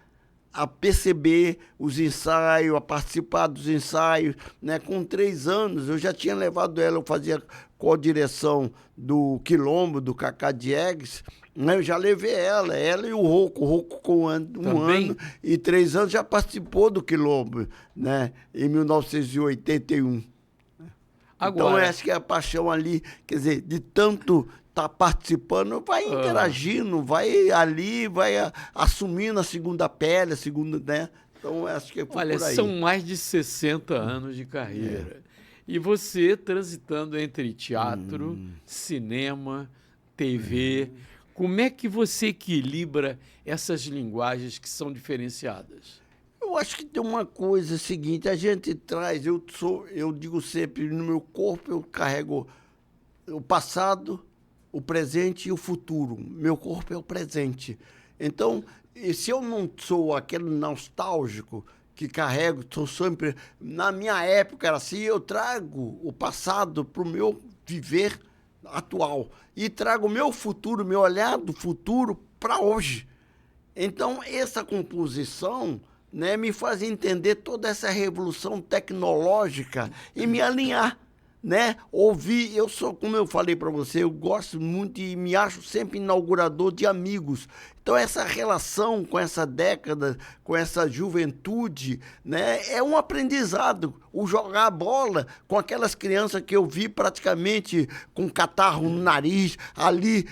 a perceber os ensaios, a participar dos ensaios, né? Com 3 anos, eu já tinha levado ela, eu fazia co-direção do Quilombo, do Cacá Diegues, né? Eu já levei ela e o Rocco com um ano e 3 anos já participou do Quilombo, né? Em 1981. Agora, então, acho que a paixão ali, quer dizer, de tanto estar participando, vai interagindo, vai ali, vai assumindo a segunda pele, né? Então, acho que foi olha, por aí. são mais de 60 anos de carreira. E você transitando entre teatro, cinema, TV. Como é que você equilibra essas linguagens que são diferenciadas? Eu acho que tem uma coisa seguinte, a gente traz, eu digo sempre, no meu corpo eu carrego o passado, o presente e o futuro. Meu corpo é o presente. Então, se eu não sou aquele nostálgico que carrego, sou sempre... Na minha época era assim, eu trago o passado para o meu viver atual e trago o meu futuro, meu olhar do futuro para hoje. Então, essa composição, né, me faz entender toda essa revolução tecnológica e me alinhar, né? Ouvir, eu sou, como eu falei para você, eu gosto muito e me acho sempre inaugurador de amigos. Então, essa relação com essa década, com essa juventude, né, é um aprendizado. O jogar bola com aquelas crianças que eu vi praticamente com catarro no nariz, ali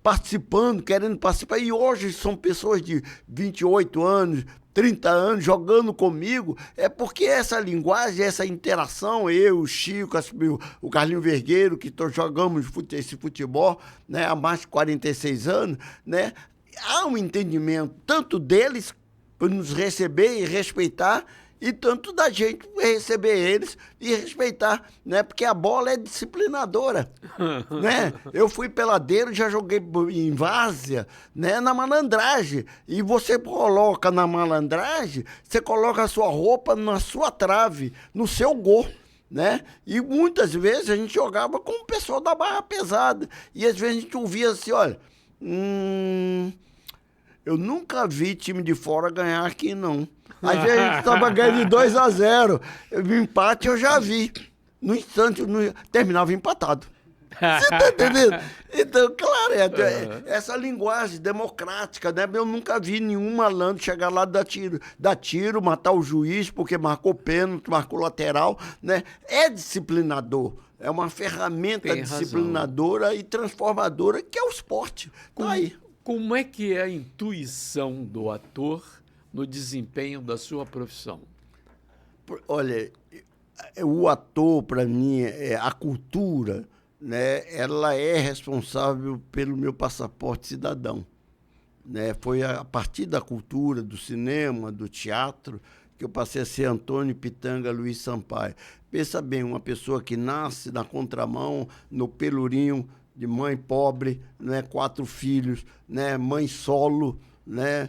participando, querendo participar. E hoje são pessoas de 28 anos, 30 anos jogando comigo, é porque essa linguagem, essa interação, eu, o Chico, o Carlinho Vergueiro, que jogamos esse futebol, né, há mais de 46 anos, né, há um entendimento tanto deles para nos receber e respeitar, e tanto da gente receber eles e respeitar, né? Porque a bola é disciplinadora, né? Eu fui peladeiro, já joguei em várzea, né? Na malandragem. E você coloca na malandragem, você coloca a sua roupa na sua trave, no seu gol, né? E muitas vezes a gente jogava com o pessoal da barra pesada. E às vezes a gente ouvia assim, olha... eu nunca vi time de fora ganhar aqui, não. Às vezes a gente estava ganhando de 2-0. O empate eu já vi. No instante, terminava empatado. Você tá entendendo? Então, claro, essa linguagem democrática, né? Eu nunca vi nenhum malandro chegar lá e dar tiro, matar o juiz porque marcou pênalti, marcou lateral, né? É disciplinador. É uma ferramenta disciplinadora e transformadora que é o esporte. Tá aí. Como é que é a intuição do ator no desempenho da sua profissão? Olha, o ator, para mim, a cultura, né, ela é responsável pelo meu passaporte cidadão. Né? Foi a partir da cultura, do cinema, do teatro, que eu passei a ser Antônio Pitanga Luiz Sampaio. Pensa bem, uma pessoa que nasce na contramão, no Pelourinho, de mãe pobre, né, 4 filhos, né, mãe solo, né,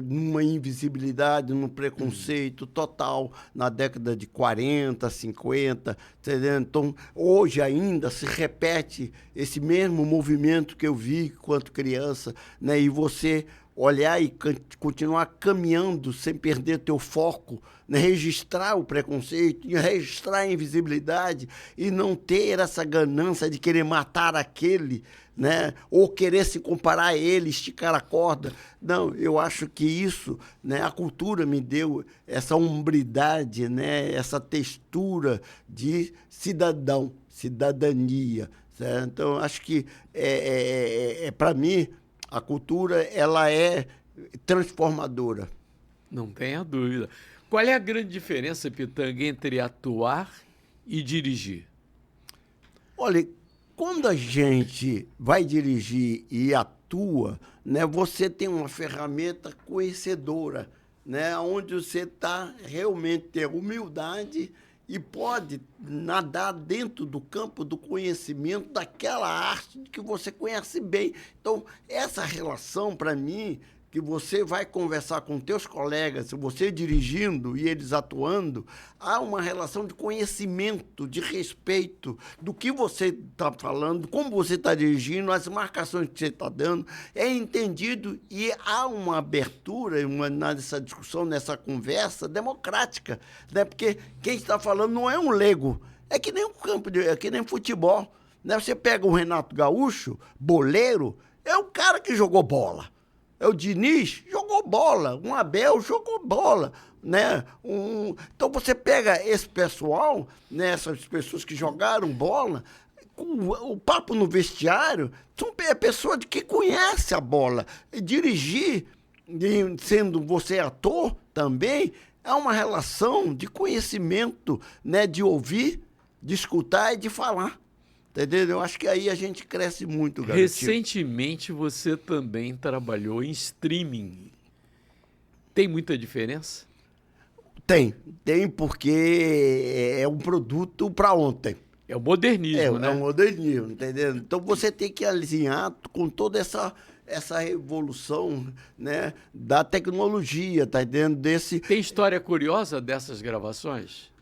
numa invisibilidade, num preconceito total na década de 40, 50, entendeu? Então, hoje ainda se repete esse mesmo movimento que eu vi quando criança, né, e você olhar e continuar caminhando sem perder teu foco, né? Registrar o preconceito, registrar a invisibilidade e não ter essa ganância de querer matar aquele, né? Ou querer se comparar a ele, esticar a corda. Não, eu acho que isso, né? A cultura me deu essa hombridade, né? Essa textura de cidadania. Certo? Então, acho que, para mim, a cultura, ela é transformadora. Não tenha dúvida. Qual é a grande diferença, Pitanga, entre atuar e dirigir? Olha, quando a gente vai dirigir e atua, né, você tem uma ferramenta conhecedora, né, onde você está realmente ter humildade e pode nadar dentro do campo do conhecimento daquela arte que você conhece bem. Então, essa relação, para mim, que você vai conversar com teus colegas, você dirigindo e eles atuando, há uma relação de conhecimento, de respeito do que você está falando, como você está dirigindo, as marcações que você está dando, é entendido e há uma abertura nessa discussão, nessa conversa democrática, né? Porque quem está falando não é um leigo, é que nem um campo, é que nem futebol, né? Você pega o Renato Gaúcho, boleiro, é o cara que jogou bola. O Diniz jogou bola, o Abel jogou bola, né? Então você pega esse pessoal, né, essas pessoas que jogaram bola, o papo no vestiário, são pessoas que conhecem a bola. E dirigir, sendo você ator também, é uma relação de conhecimento, né, de ouvir, de escutar e de falar. Entendeu? Eu acho que aí a gente cresce muito, garotinho. Recentemente você também trabalhou em streaming. Tem muita diferença? Tem porque é um produto para ontem. É o modernismo, né? É o modernismo, entendeu? Então você tem que alinhar com toda essa revolução, né, da tecnologia, tá entendendo? Tem história curiosa dessas gravações?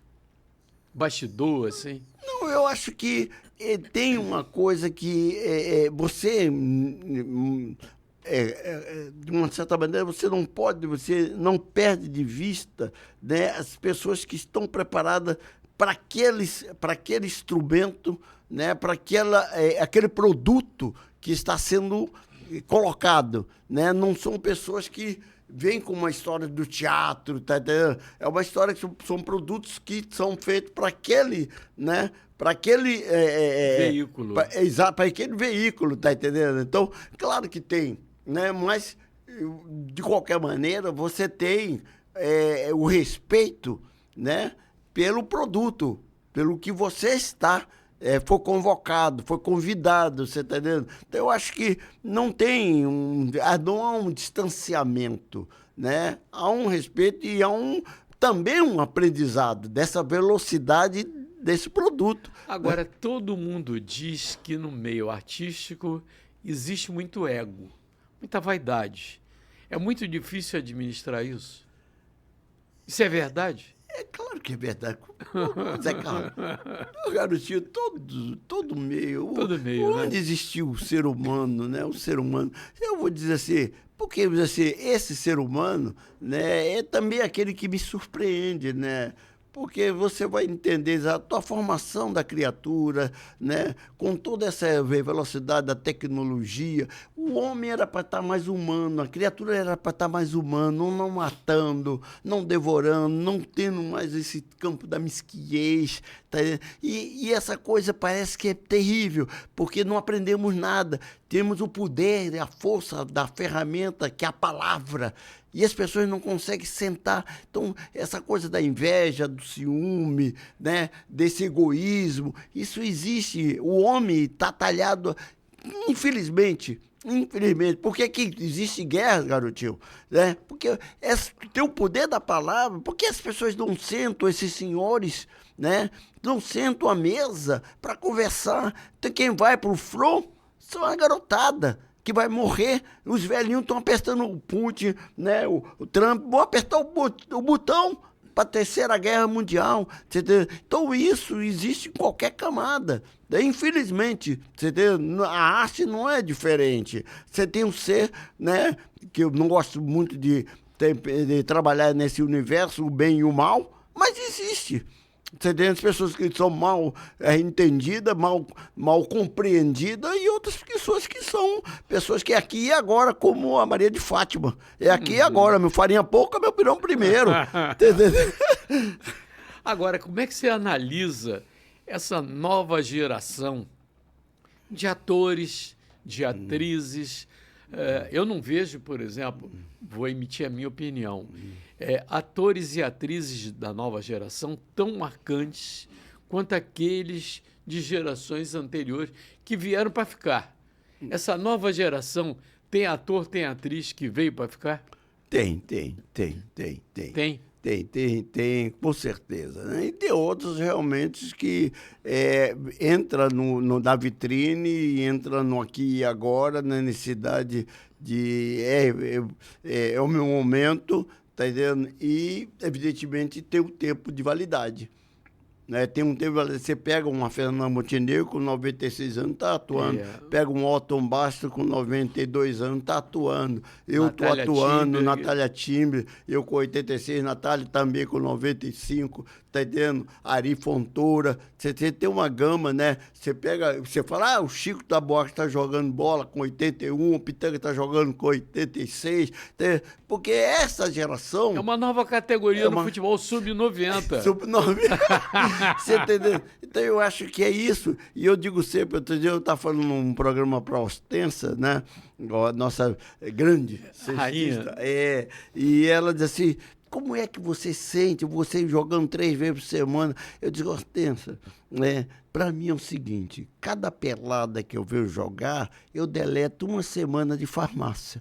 Bastidor, assim? Não, eu acho que tem uma coisa que você, de uma certa maneira, você não perde de vista, né, as pessoas que estão preparadas para aquele instrumento, né, para aquele produto que está sendo colocado, né? Não são pessoas que vêm com uma história do teatro, tá entendendo? É uma história que são produtos que são feitos para aquele, né? Para aquele veículo. Exato, para aquele veículo, tá entendendo? Então, claro que tem, né? Mas de qualquer maneira você tem o respeito, né? Pelo produto, pelo que você está. Foi convocado, foi convidado, você está entendendo? Então, eu acho que não há um distanciamento, né? Há um respeito e há também um aprendizado dessa velocidade desse produto. Agora, todo mundo diz que no meio artístico existe muito ego, muita vaidade. É muito difícil administrar isso. Isso é verdade? É claro que é verdade. Zé Carlos, garotinho, todo meio. Onde existiu o ser humano, né? O ser humano. Eu vou dizer assim, porque assim, esse ser humano, né, é também aquele que me surpreende, né? Porque você vai entender a tua formação da criatura, né? Com toda essa velocidade da tecnologia, o homem era para estar mais humano, a criatura era para estar mais humano, não matando, não devorando, não tendo mais esse campo da mesquinhez. Tá? E essa coisa parece que é terrível, porque não aprendemos nada. Temos o poder e a força da ferramenta, que é a palavra. E as pessoas não conseguem sentar. Então, essa coisa da inveja, do ciúme, né, desse egoísmo, isso existe. O homem está talhado, infelizmente. Por que existe guerra, garotinho? Né? Porque tem o poder da palavra. Por que as pessoas não sentam, esses senhores, né, não sentam à mesa para conversar? Então, quem vai para o front são a garotada que vai morrer. Os velhinhos estão apertando o Putin, né, o Trump, vão apertar o botão para a Terceira Guerra Mundial. Então isso existe em qualquer camada. Infelizmente, a arte não é diferente. Você tem um ser, né, que eu não gosto muito de trabalhar nesse universo, o bem e o mal, mas existe. Você tem as pessoas que são mal entendidas, mal compreendidas, e outras pessoas que são pessoas que é aqui e agora, como a Maria de Fátima. É aqui e agora, meu farinha pouca, meu pirão primeiro. Agora, como é que você analisa essa nova geração de atores, de atrizes? Eu não vejo, por exemplo, vou emitir a minha opinião, atores e atrizes da nova geração tão marcantes quanto aqueles de gerações anteriores que vieram para ficar. Essa nova geração tem ator, tem atriz que veio para ficar? Tem. Tem, com certeza. Né? E tem outros realmente que entra na vitrine e entra no aqui e agora, na necessidade de... É o meu momento, tá entendendo? E, evidentemente, tem o tempo de validade. Né? Tem um tempo, você pega uma Fernanda Montenegro com 96 anos, está atuando. Pega um Otton Bastos com 92 anos, está atuando. Eu estou atuando, Natália Timbre, eu com 86, Natália também com 95, tá entendendo? Ari Fontoura, você tem uma gama, né? Você fala, o Chico Taboca está jogando bola com 81, o Pitanga está jogando com 86, porque essa geração... É uma nova categoria no futebol sub-90. Sub-90. Você entendeu? Então, eu acho que é isso. E eu digo sempre, outro dia eu estava falando num programa para a Ostensa, né? A nossa grande rainha. E ela diz assim, como é que você sente, você jogando 3 vezes por semana? Eu digo, Ostensa, para mim é o seguinte, cada pelada que eu vejo jogar, eu deleto 1 semana de farmácia.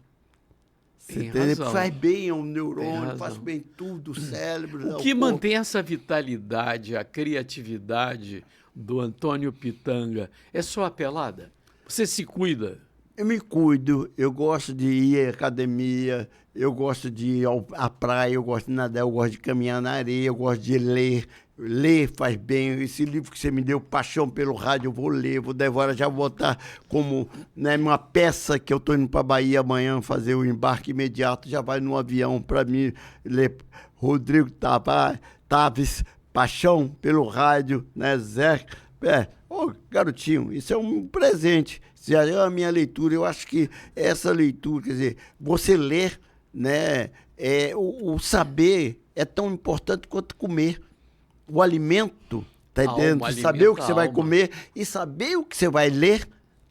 Faz bem ao neurônio, faz bem tudo, o cérebro. O que mantém essa vitalidade, a criatividade do Antônio Pitanga é só a pelada? Você se cuida? Eu me cuido, eu gosto de ir à academia, eu gosto de ir à praia, eu gosto de nadar, eu gosto de caminhar na areia, eu gosto de ler. Ler faz bem. Esse livro que você me deu, Paixão pelo Rádio, eu vou ler, vou devorar, já vou botar como uma peça que eu estou indo para a Bahia amanhã fazer o embarque imediato, já vai no avião para mim ler Rodrigo Taves, Paixão pelo Rádio, né, Zé? Garotinho, isso é um presente. Já é a minha leitura, eu acho que essa leitura, quer dizer, você ler, né, o saber é tão importante quanto comer. O alimento, tá entendendo? Saber o que você vai comer e saber o que você vai ler,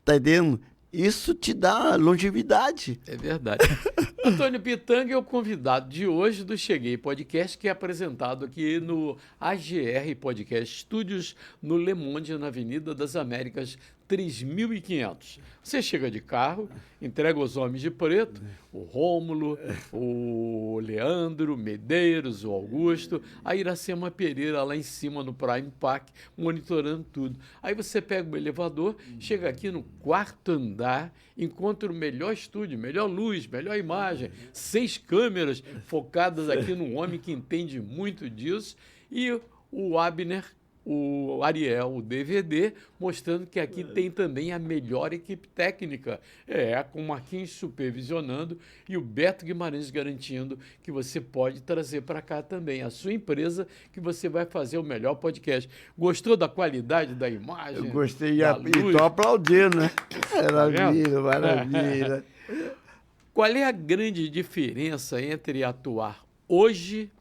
tá entendendo? Isso te dá longevidade. É verdade. Antônio Pitanga é o convidado de hoje do Cheguei Podcast, que é apresentado aqui no AGR Podcast Studios, no Le Monde, na Avenida das Américas, 3500. Você chega de carro, entrega os homens de preto, o Rômulo, o Leandro, o Medeiros, o Augusto, a Iracema Pereira lá em cima no Prime Park, monitorando tudo. Aí você pega o elevador, chega aqui no 4º andar, encontra o melhor estúdio, melhor luz, melhor imagem, 6 câmeras focadas aqui num homem que entende muito disso, e o Abner, o Ariel, o DVD, mostrando que aqui tem também a melhor equipe técnica, com o Marquinhos supervisionando e o Beto Guimarães garantindo que você pode trazer para cá também a sua empresa, que você vai fazer o melhor podcast. Gostou da qualidade da imagem? Eu gostei e estou aplaudindo, né? Maravilha. Qual é a grande diferença entre atuar hoje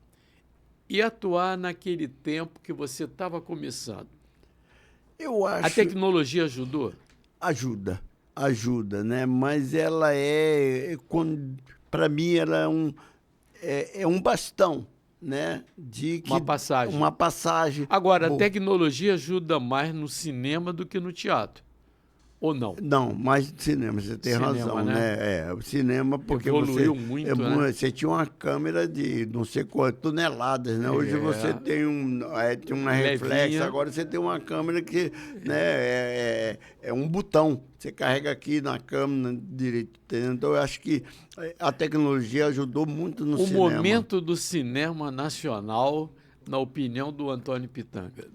e atuar naquele tempo que você estava começando? Eu acho... A tecnologia ajudou? Ajuda, né? Mas ela para mim, ela é um bastão, né? Uma passagem. Agora, a tecnologia ajuda mais no cinema do que no teatro. Ou não? Não, mais de cinema, você tem razão, né? O cinema, porque evoluiu muito, né? Você tinha uma câmera de não sei quantas toneladas, né? Hoje você tem uma reflex, agora você tem uma câmera que, né, é um botão. Você carrega aqui na câmera direito. Então, eu acho que a tecnologia ajudou muito no cinema. O momento do cinema nacional, na opinião do Antônio Pitanga.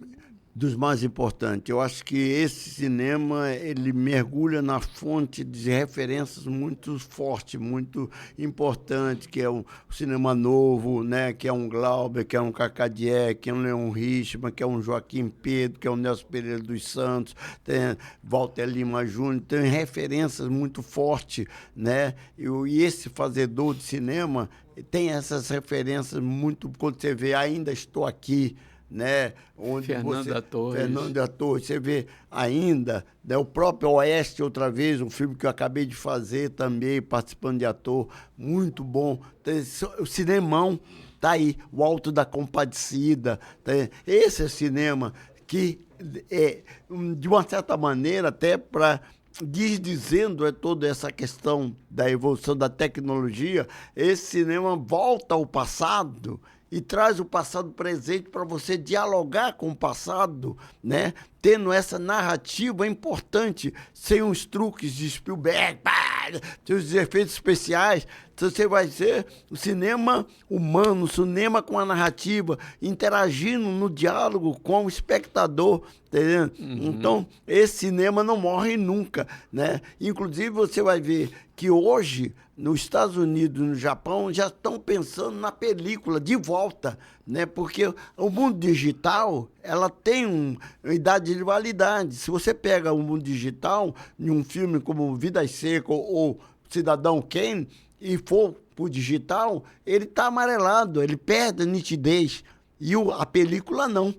Dos mais importantes. Eu acho que esse cinema, ele mergulha na fonte de referências muito forte, muito importante, que é o cinema novo, né? Que é um Glauber, que é um Cacadié, que é um Leon Richman, que é um Joaquim Pedro, que é um Nelson Pereira dos Santos, tem Walter Lima Júnior, tem referências muito fortes, né? E esse fazedor de cinema tem essas referências muito, quando você vê Ainda Estou Aqui, né? Onde Fernanda Torres, você vê ainda, né? O próprio Oeste, outra vez, um filme que eu acabei de fazer também, participando de ator, muito bom. O cinemão tá aí, O Alto da Compadecida, esse é cinema que, de uma certa maneira, até para desdizendo toda essa questão da evolução da tecnologia, esse cinema volta ao passado e traz o passado presente para você dialogar com o passado, né? Tendo essa narrativa importante, sem os truques de Spielberg, os efeitos especiais. Então você vai ser o cinema humano, o cinema com a narrativa, interagindo no diálogo com o espectador, entendeu? Então, esse cinema não morre nunca, né? Inclusive, você vai ver que hoje, nos Estados Unidos e no Japão, já estão pensando na película de volta, né? Porque o mundo digital, ela tem uma idade de validade. Se você pega o mundo digital, em um filme como Vidas Secas ou Cidadão Kane, e for pro digital, ele tá amarelado, ele perde a nitidez. E a película não.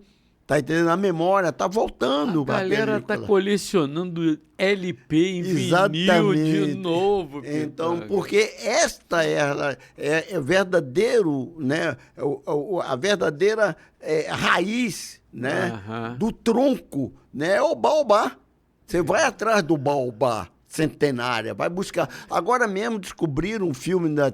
Tá entendendo? A memória tá voltando. A galera tá colecionando LP em vinil de novo. Então, porque esta é verdadeiro, né? A verdadeira raiz, né? Do tronco, né? É o baobá. Você vai atrás do baobá centenária, vai buscar. Agora mesmo descobriram um filme na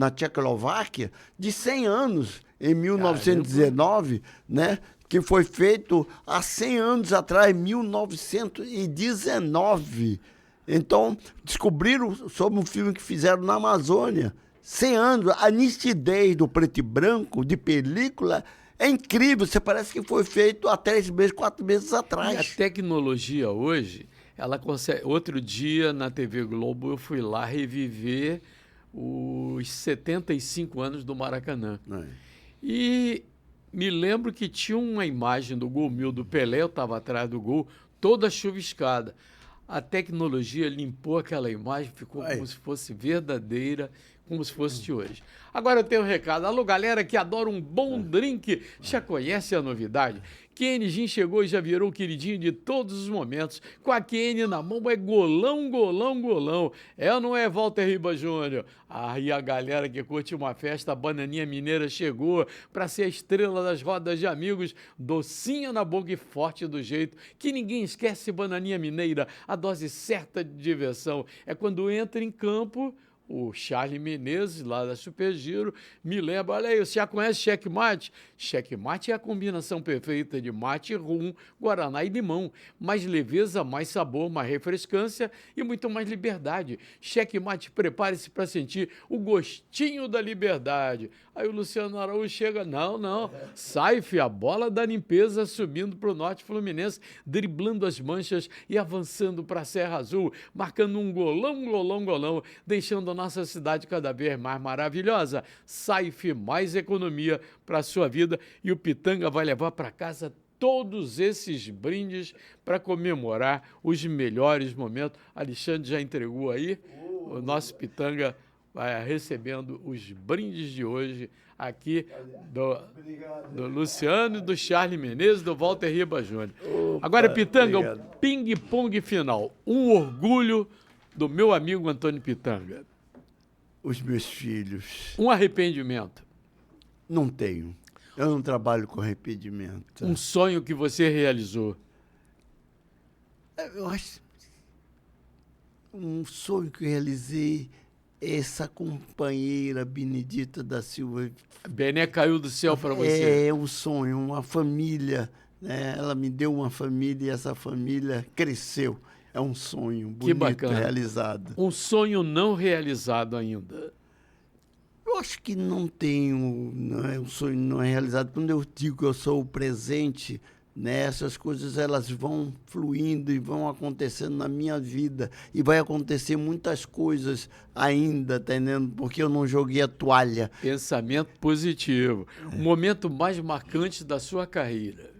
Tchecoslováquia de 100 anos, em 1919, né? Que foi feito há 100 anos atrás, 1919. Então, descobriram sobre um filme que fizeram na Amazônia. 100 anos, a nitidez do preto e branco, de película, é incrível. Você parece que foi feito há 3 meses, 4 meses atrás. E a tecnologia hoje, ela consegue... Outro dia, na TV Globo, eu fui lá reviver os 75 anos do Maracanã. E me lembro que tinha uma imagem do gol 1000 do Pelé, eu estava atrás do gol, toda chuviscada. A tecnologia limpou aquela imagem, ficou como se fosse verdadeira, como se fosse de hoje. Agora eu tenho um recado. Alô, galera que adora um bom drink, já conhece a novidade? Kenny Gin chegou e já virou o queridinho de todos os momentos. Com a Kenny na mão é golão, golão, golão. É ou não é, Walter Riba Júnior? E a galera que curte uma festa, a Bananinha Mineira chegou para ser a estrela das rodas de amigos, docinha na boca e forte do jeito que ninguém esquece. Bananinha Mineira, a dose certa de diversão. É quando entra em campo... O Charlie Menezes, lá da Super Giro, me lembra, olha aí, você já conhece Checkmate? Checkmate é a combinação perfeita de mate, rum, guaraná e limão. Mais leveza, mais sabor, mais refrescância e muito mais liberdade. Checkmate, prepare-se para sentir o gostinho da liberdade. Aí o Luciano Araújo chega, não, Saif, a bola da limpeza subindo para o Norte Fluminense, driblando as manchas e avançando para a Serra Azul, marcando um golão, golão, golão, deixando a nossa cidade cada vez mais maravilhosa. Saif, mais economia para a sua vida, e o Pitanga vai levar para casa todos esses brindes para comemorar os melhores momentos. Alexandre já entregou aí, o nosso Pitanga vai recebendo os brindes de hoje aqui do Luciano, do Charlie Menezes, do Walter Riba Júnior. Agora, Pitanga, o ping-pong final. Um orgulho do meu amigo Antônio Pitanga. Os meus filhos. Um arrependimento. Não tenho. Eu não trabalho com arrependimento. Um sonho que você realizou. Eu acho... Um sonho que eu realizei... Essa companheira Benedita da Silva. Bené caiu do céu para você. É um sonho, uma família. Né? Ela me deu uma família e essa família cresceu. É um sonho bonito, que bacana. Realizado. Um sonho não realizado ainda. Eu acho que não tenho, não é um sonho não realizado. Quando eu digo que eu sou o presente, né, essas coisas elas vão fluindo e vão acontecendo na minha vida. E vai acontecer muitas coisas ainda, tá entendendo? Porque eu não joguei a toalha. Pensamento positivo. O momento mais marcante da sua carreira.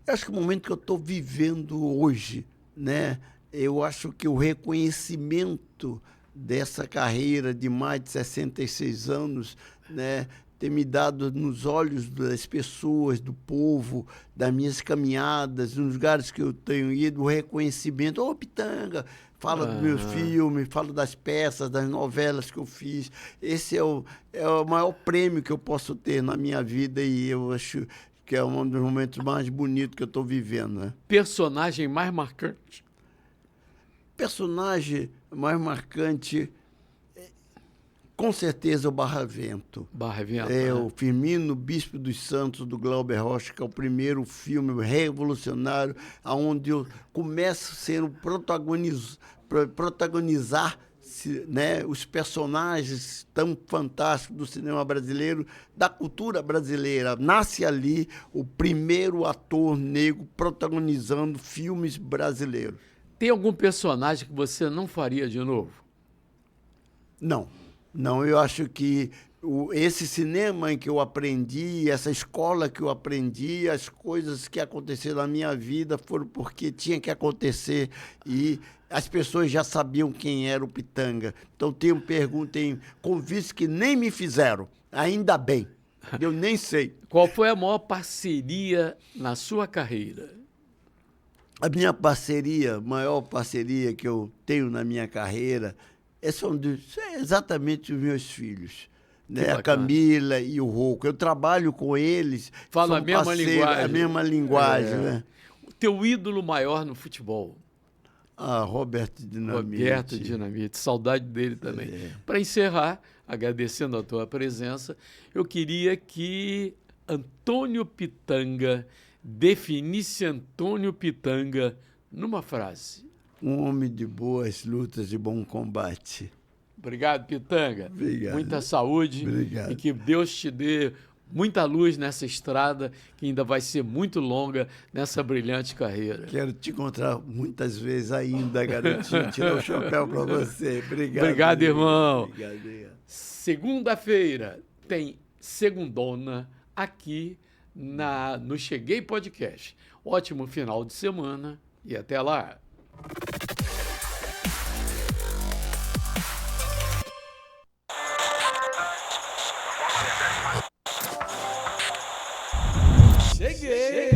Eu acho que o momento que eu estou vivendo hoje, né? Eu acho que o reconhecimento dessa carreira de mais de 66 anos, né? Ter me dado nos olhos das pessoas, do povo, das minhas caminhadas, nos lugares que eu tenho ido, o reconhecimento. Ô, Pitanga, fala dos meus filmes, fala das peças, das novelas que eu fiz. Esse é o maior prêmio que eu posso ter na minha vida e eu acho que é um dos momentos mais bonitos que eu estou vivendo, né? Personagem mais marcante? Personagem mais marcante, com certeza, o Barravento. Barravento, É né? o Firmino, Bispo dos Santos, do Glauber Rocha, que é o primeiro filme revolucionário, onde eu começo a ser protagonizar, né, os personagens tão fantásticos do cinema brasileiro, da cultura brasileira. Nasce ali o primeiro ator negro protagonizando filmes brasileiros. Tem algum personagem que você não faria de novo? Não, eu acho que esse cinema em que eu aprendi, essa escola que eu aprendi, as coisas que aconteceram na minha vida foram porque tinha que acontecer e as pessoas já sabiam quem era o Pitanga. Então tem convites que nem me fizeram, ainda bem, eu nem sei. Qual foi a maior parceria na sua carreira? A maior parceria que eu tenho na minha carreira são exatamente os meus filhos, né? A Camila e o Rocco. Eu trabalho com eles. Fala a mesma linguagem. A mesma linguagem, né? O teu ídolo maior no futebol? Roberto Dinamite. Roberto Dinamite, saudade dele também. Para encerrar, agradecendo a tua presença, eu queria que Antônio Pitanga definisse Antônio Pitanga numa frase. Um homem de boas lutas e bom combate. Obrigado, Pitanga. Obrigado. Muita saúde. Obrigado. E que Deus te dê muita luz nessa estrada, que ainda vai ser muito longa nessa brilhante carreira. Quero te encontrar muitas vezes ainda, garotinho. Tirar o chapéu para você. Obrigado. Obrigado, irmão. Obrigado. Segunda-feira tem Segundona aqui no Cheguei Podcast. Ótimo final de semana e até lá. Cheguei!